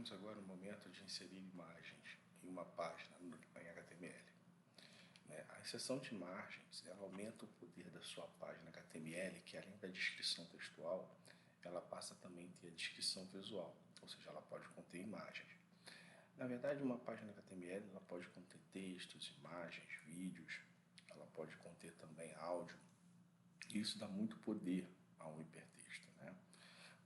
Chegamos agora no momento de inserir imagens em uma página em HTML. A inserção de imagens, ela aumenta o poder da sua página HTML, que além da descrição textual, ela passa também a ter a descrição visual, ou seja, ela pode conter imagens. Na verdade, uma página HTML ela pode conter textos, imagens, vídeos, ela pode conter também áudio. Isso dá muito poder ao hipertexto,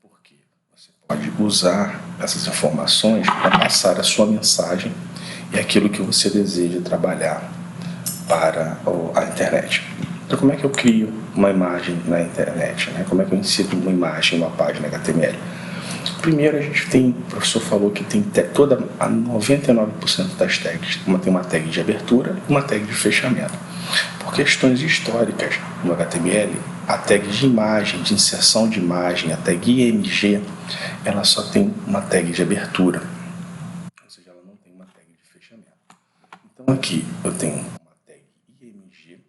porque você pode usar essas informações para passar a sua mensagem e aquilo que você deseja trabalhar para a internet. Então, como é que eu crio uma imagem na internet? Como é que eu insiro uma imagem em uma página HTML? Primeiro, a gente tem, o professor falou que tem toda a 99% das tags. Tem uma tag de abertura e uma tag de fechamento. Por questões históricas no HTML, a tag de imagem, de inserção de imagem, a tag IMG, ela só tem uma tag de abertura. Ou seja, ela não tem uma tag de fechamento. Então aqui eu tenho uma tag IMG,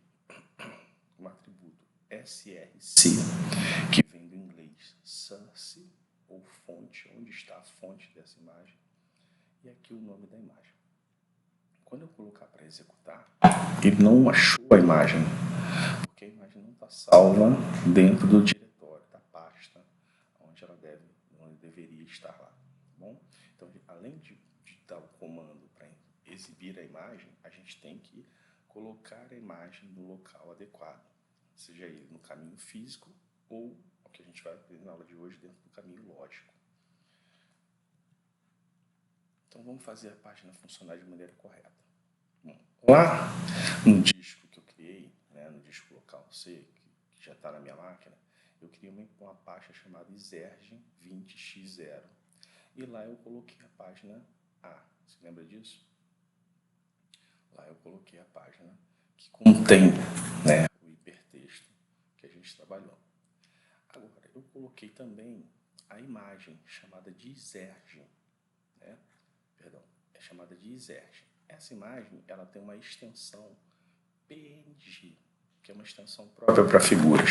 um atributo src, que vem do inglês source, ou fonte, onde está a fonte dessa imagem, e aqui o nome da imagem. Quando eu colocar para executar, ele não achou a imagem, porque a imagem não está salva dentro do diretório, da pasta, onde deveria estar lá. Tá bom? Então, além de dar o comando para exibir a imagem, a gente tem que colocar a imagem no local adequado, seja ele no caminho físico ou o que a gente vai aprender na aula de hoje dentro do caminho lógico. Então vamos fazer a página funcionar de maneira correta. Bom, lá no disco que eu criei, no disco local C, que já está na minha máquina, eu criei uma pasta chamada Exerge20x0. E lá eu coloquei a página A. Você lembra disso? Lá eu coloquei a página que contém o hipertexto que a gente trabalhou. Agora, eu coloquei também a imagem chamada de Exerge. É chamada de Exerge. Essa imagem ela tem uma extensão PNG, que é uma extensão própria para figuras.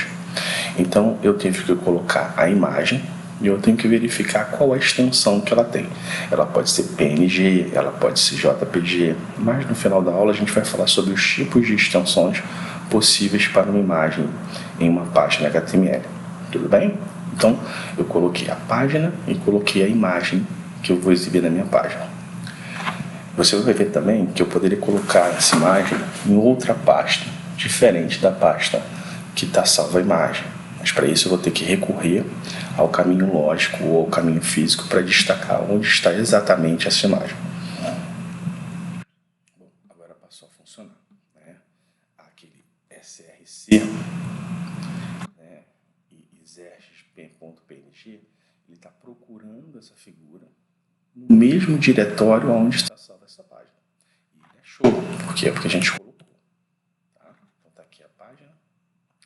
Então, eu tive que colocar a imagem e eu tenho que verificar qual a extensão que ela tem. Ela pode ser PNG, ela pode ser JPG, mas no final da aula a gente vai falar sobre os tipos de extensões possíveis para uma imagem em uma página HTML. Tudo bem? Então, eu coloquei a página e coloquei a imagem que eu vou exibir na minha página. Você vai ver também que eu poderia colocar essa imagem em outra pasta, diferente da pasta que está salva a imagem. Mas para isso eu vou ter que recorrer ao caminho lógico ou ao caminho físico para destacar onde está exatamente essa imagem. Bom, agora passou a funcionar. Aquele src e exerge.png, ele está procurando essa figura no mesmo diretório onde está salva essa página. E ele achou. Por quê? Porque a gente colocou. Tá? Então está aqui a página,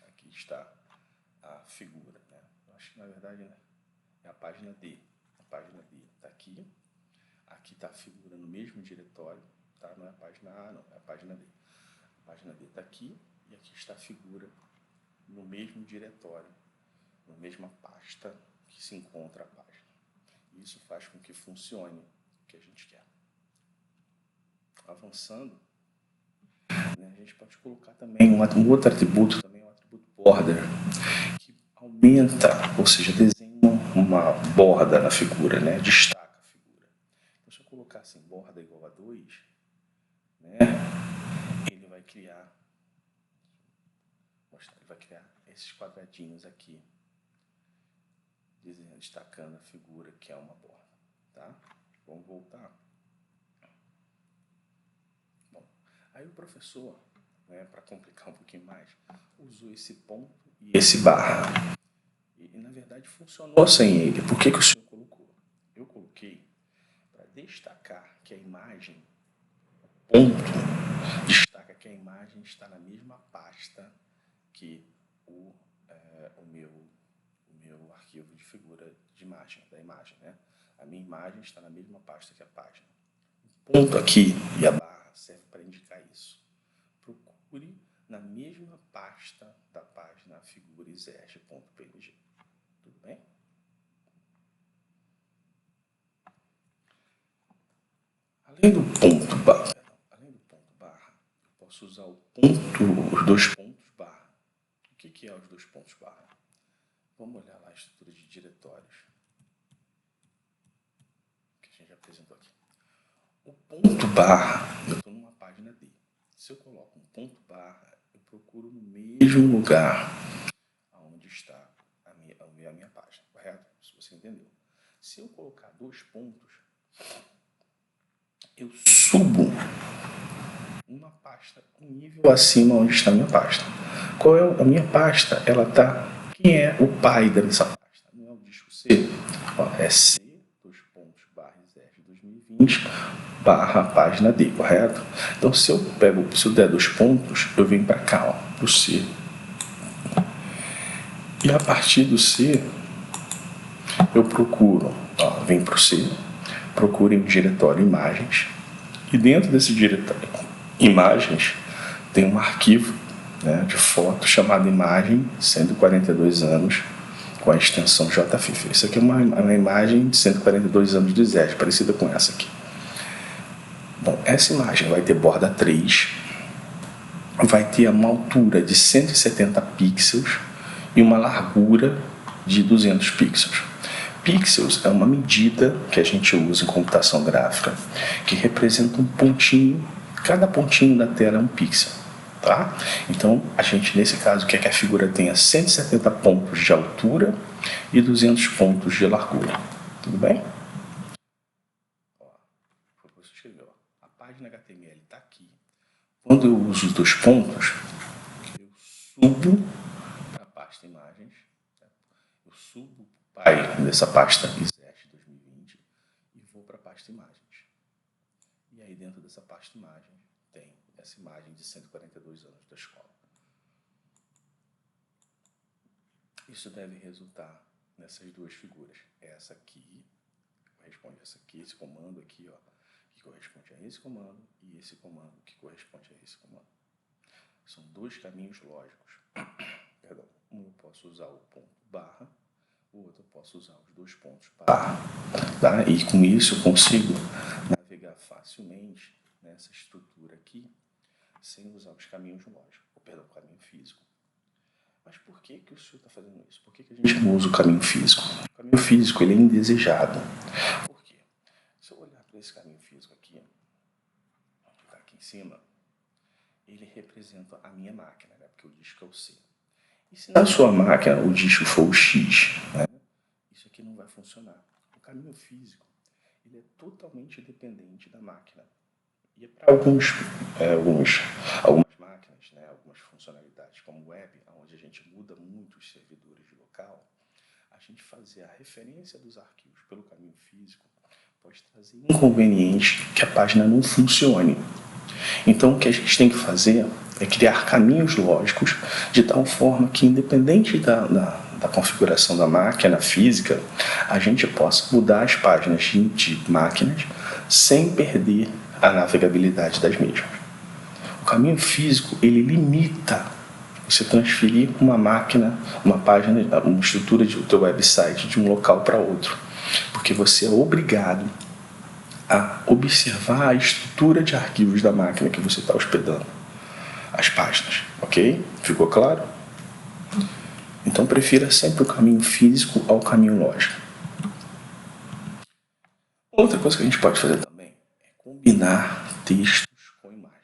aqui está a figura. Eu acho que na verdade é a página D. A página D está aqui. Aqui está a figura no mesmo diretório. Tá? Não é a página A, não, é a página D. A página D está aqui e aqui está a figura no mesmo diretório, na mesma pasta que se encontra a página. Isso faz com que funcione o que a gente quer. Avançando, a gente pode colocar também um outro atributo, também um atributo border, que aumenta, ou seja, desenha uma borda na figura, destaca a figura. Então, se eu colocar assim, borda igual a 2, ele vai criar esses quadradinhos aqui, destacando a figura que é uma borda. Tá? Vamos voltar. Bom, aí o professor, para complicar um pouquinho mais, usou esse ponto e esse barra. E na verdade funcionou sem ele. Por que o senhor colocou? Eu coloquei para destacar que a imagem, ponto, destaca que a imagem está na mesma pasta que o meu arquivo de figura de imagem, da imagem. A minha imagem está na mesma pasta que a página. O ponto aqui e a barra serve para indicar isso. Procure na mesma pasta da página a figura exerge.png. Tudo bem? Além do ponto barra, eu posso usar os dois pontos barra. O que é os dois pontos barra? Vamos olhar lá a estrutura de diretórios que a gente já apresentou aqui. O ponto barra, eu estou numa página D. Se eu coloco um ponto barra, eu procuro no mesmo lugar onde está a minha página, correto? Se você entendeu. Se eu colocar dois pontos, eu subo uma pasta um nível acima onde está a minha pasta. Qual é a minha pasta? Ela está... Quem é o pai dessa pasta? Não é o disco C? É C, dois pontos, barra reserve 2020, barra página D, correto? Então, se eu der dois pontos, eu venho para cá, para o C. E a partir do C, eu procuro, vem para o C, procuro em diretório imagens, e dentro desse diretório imagens tem um arquivo, né, de foto chamado imagem 142 anos com a extensão JFIF. Isso aqui é uma imagem de 142 anos de ZES, parecida com essa aqui. Bom, essa imagem vai ter borda 3, vai ter uma altura de 170 pixels e uma largura de 200 pixels. Pixels é uma medida que a gente usa em computação gráfica que representa um pontinho, cada pontinho da tela é um pixel, tá? Então, a gente nesse caso quer que a figura tenha 170 pontos de altura e 200 pontos de largura. Tudo bem? A página HTML está aqui. Quando eu uso os dois pontos, eu subo para a pasta imagens, eu subo dessa pasta ISEST 2020 e vou para a pasta imagens. E aí dentro dessa pasta imagem tem essa imagem de 142 anos da escola. Isso deve resultar nessas duas figuras. Essa aqui corresponde a essa aqui, esse comando aqui, que corresponde a esse comando, e esse comando que corresponde a esse comando. São dois caminhos lógicos. Perdão, um eu posso usar o ponto barra, o outro eu posso usar os dois pontos barra, tá? E com isso eu consigo navegar facilmente nessa estrutura aqui, sem usar os caminhos lógicos, perdão, o caminho físico. Mas por que o senhor está fazendo isso? Por que a gente não usa o caminho físico? O caminho físico ele é indesejado. Por quê? Se eu olhar para esse caminho físico aqui, que está aqui em cima, ele representa a minha máquina, né? Porque o disco é o C. E se na sua máquina o disco for o X, né? Isso aqui não vai funcionar. O caminho físico ele é totalmente dependente da máquina. E para algumas máquinas, né, algumas funcionalidades como web, onde a gente muda muito os servidores de local, a gente fazer a referência dos arquivos pelo caminho físico pode trazer inconveniente que a página não funcione. Então, o que a gente tem que fazer é criar caminhos lógicos de tal forma que, independente da configuração da máquina física, a gente possa mudar as páginas de máquinas sem perder a navegabilidade das mesmas. O caminho físico, ele limita você transferir uma máquina, uma página, uma estrutura do teu website de um local para outro, porque você é obrigado a observar a estrutura de arquivos da máquina que você está hospedando, as páginas, ok? Ficou claro? Então prefira sempre o caminho físico ao caminho lógico. Outra coisa que a gente pode fazer também é combinar textos com imagens,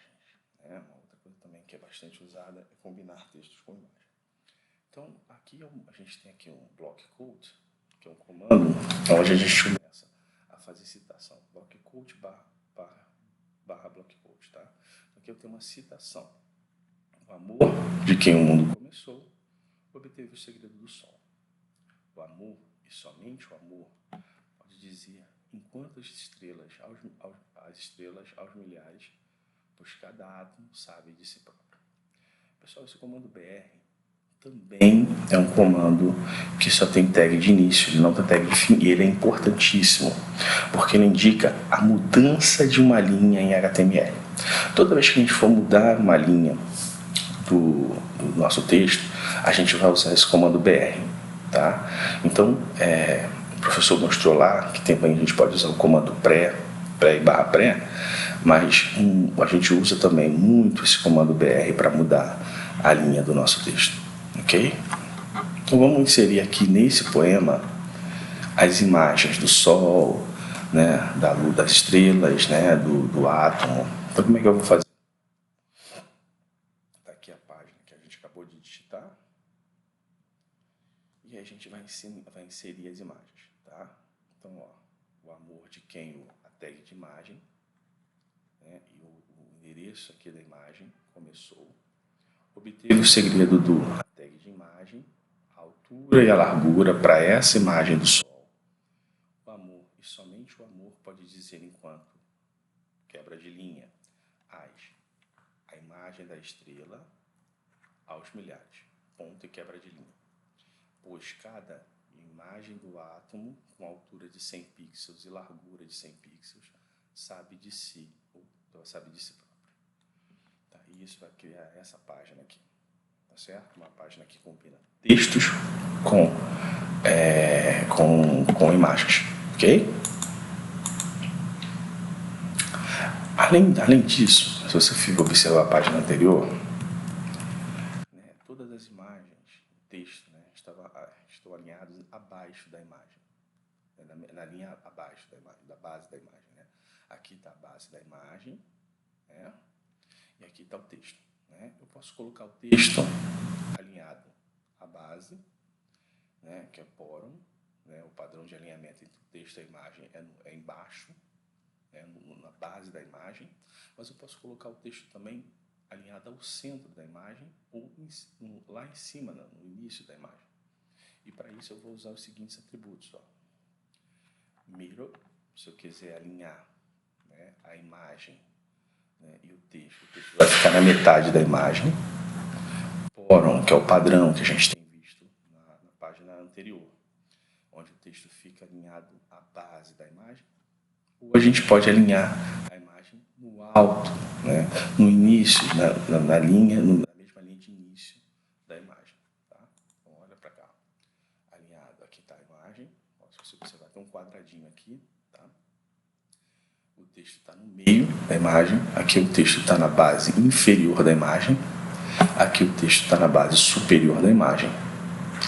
né? Uma outra coisa também que é bastante usada é combinar textos com imagens. Então aqui a gente tem aqui um block quote, que é um comando onde a gente começa a fazer citação. Block quote barra block quote, tá? Aqui eu tenho uma citação. O amor de quem o mundo começou obteve o segredo do sol. O amor, e somente o amor, pode dizer enquanto as estrelas aos milhares, pois cada átomo sabe de si próprio. Pessoal, esse comando BR também é um comando que só tem tag de início, ele não tem tag de fim, e ele é importantíssimo, porque ele indica a mudança de uma linha em HTML. Toda vez que a gente for mudar uma linha do nosso texto, a gente vai usar esse comando BR, tá? Então, o professor mostrou lá que também a gente pode usar o comando pré, pré e barra pré, mas a gente usa também muito esse comando BR para mudar a linha do nosso texto, ok? Então vamos inserir aqui nesse poema as imagens do Sol, né, da luz, das estrelas, né, do átomo. Então como é que eu vou fazer? Está aqui a página que a gente acabou de digitar. E aí a gente vai inserir as imagens, tá? Então, ó, o amor de quem a tag de imagem, né, e o endereço aqui da imagem começou. Obter o segredo do a tag de imagem, a altura e a largura para essa imagem do Sol. O amor, e somente o amor pode dizer enquanto quebra de linha a imagem da estrela aos milhares, ponto e quebra de linha. Pois cada imagem do átomo com altura de 100 pixels e largura de 100 pixels sabe de si próprio. Tá? E isso vai criar essa página aqui, tá certo? Uma página que combina textos com imagens, ok? Além disso, se você observar a página anterior, né, todas as imagens, texto, né, estão alinhados abaixo da imagem, né, na linha abaixo da imagem, da base da imagem. Né? Aqui está a base da imagem, né, e aqui está o texto. Né? Eu posso colocar o texto alinhado à base, né, que é Porum, né, o padrão de alinhamento entre o texto e a imagem é embaixo, né, na base da imagem, mas eu posso colocar o texto também alinhado ao centro da imagem ou lá em cima, no início da imagem. E para isso eu vou usar os seguintes atributos. Ó. Mirror, se eu quiser alinhar, né, a imagem, né, e o texto vai ficar na metade da imagem. Porum, que é o padrão que a gente tem visto na página anterior, onde o texto fica alinhado à base da imagem. Ou a gente pode alinhar a imagem no alto, né, no início, na linha, na mesma linha de início da imagem. Tá? Então, olha para cá. Alinhado, aqui está a imagem. Se você vai ter um quadradinho aqui. Tá? O texto está no meio da imagem. Aqui o texto está na base inferior da imagem. Aqui o texto está na base superior da imagem.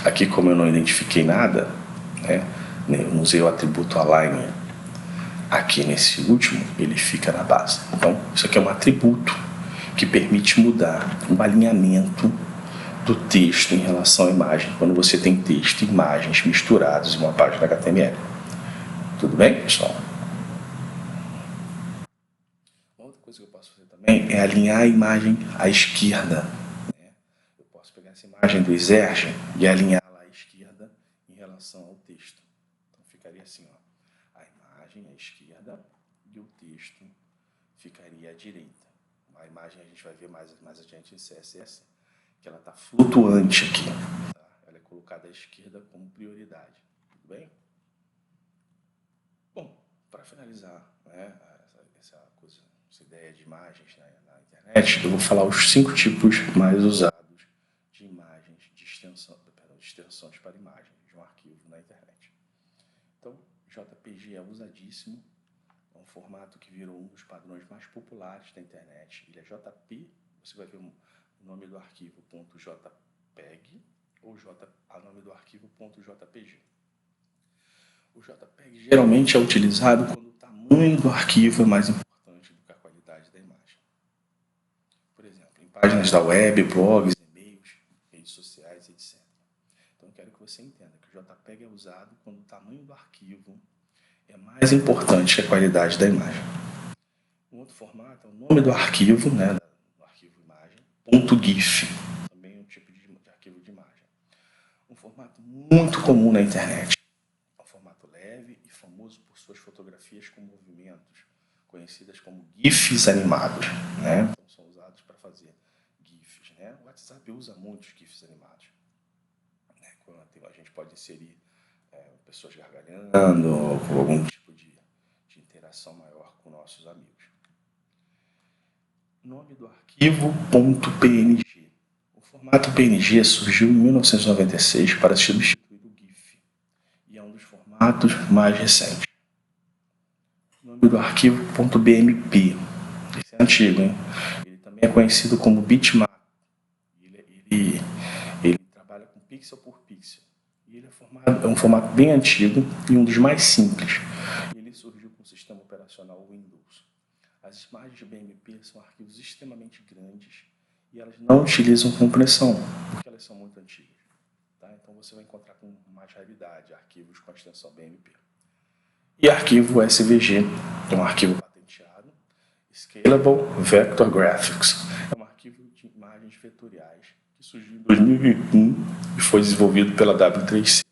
Aqui, como eu não identifiquei nada, né, eu não usei o atributo align. Aqui nesse último, ele fica na base. Então, isso aqui é um atributo que permite mudar o alinhamento do texto em relação à imagem, quando você tem texto e imagens misturados em uma página HTML. Tudo bem, pessoal? Uma outra coisa que eu posso fazer também é alinhar a imagem à esquerda. Eu posso pegar essa imagem do exerge e alinhá-la à esquerda em relação ao texto. Então, ficaria assim, ó. A imagem à esquerda e o texto ficaria à direita. A imagem a gente vai ver mais adiante em CSS, que ela está flutuante aqui. Tá? Ela é colocada à esquerda como prioridade. Tudo bem? Bom, para finalizar, né, essa ideia de imagens, né, na internet, eu vou falar os 5 tipos mais usados de imagens, de extensões para imagens de um arquivo na internet. Então, JPG é usadíssimo, é um formato que virou um dos padrões mais populares da internet. Ele é JP, você vai ver o nome do arquivo .jpeg ou o nome do arquivo .jpg. O JPEG geralmente é utilizado quando o tamanho do arquivo é mais importante do que a qualidade da imagem. Por exemplo, em páginas da web, blogs, e-mails, redes sociais, etc. Então, eu quero que você entenda que o JPEG é usado quando o tamanho do arquivo é mais importante que a qualidade da imagem. Um outro formato é o nome do arquivo, né, do arquivo imagem, .gif, também é um tipo de arquivo de imagem. Um formato muito comum na internet. É um formato leve e famoso por suas fotografias com movimentos, conhecidas como GIFs animados. Né? Então, são usados para fazer GIFs. Né? O WhatsApp usa muitos GIFs animados. Né? Quando a gente pode inserir pessoas gargalhando ou com algum tipo de interação maior com nossos amigos. Nome do arquivo .png. O formato PNG surgiu em 1996 para substituir o GIF e é um dos formatos mais recentes. O nome do arquivo .bmp. Esse é antigo, hein? Ele também é conhecido como bitmap. Ele trabalha com pixel por pixel. E ele é um formato bem antigo e um dos mais simples. Ele surgiu com o sistema operacional Windows. As imagens de BMP são arquivos extremamente grandes e elas não utilizam compressão, porque elas são muito antigas. Tá? Então você vai encontrar com mais raridade arquivos com a extensão BMP. E arquivo SVG, é um arquivo patenteado, Scalable Vector Graphics. É um arquivo de imagens vetoriais que surgiu em 2001 e foi desenvolvido pela W3C.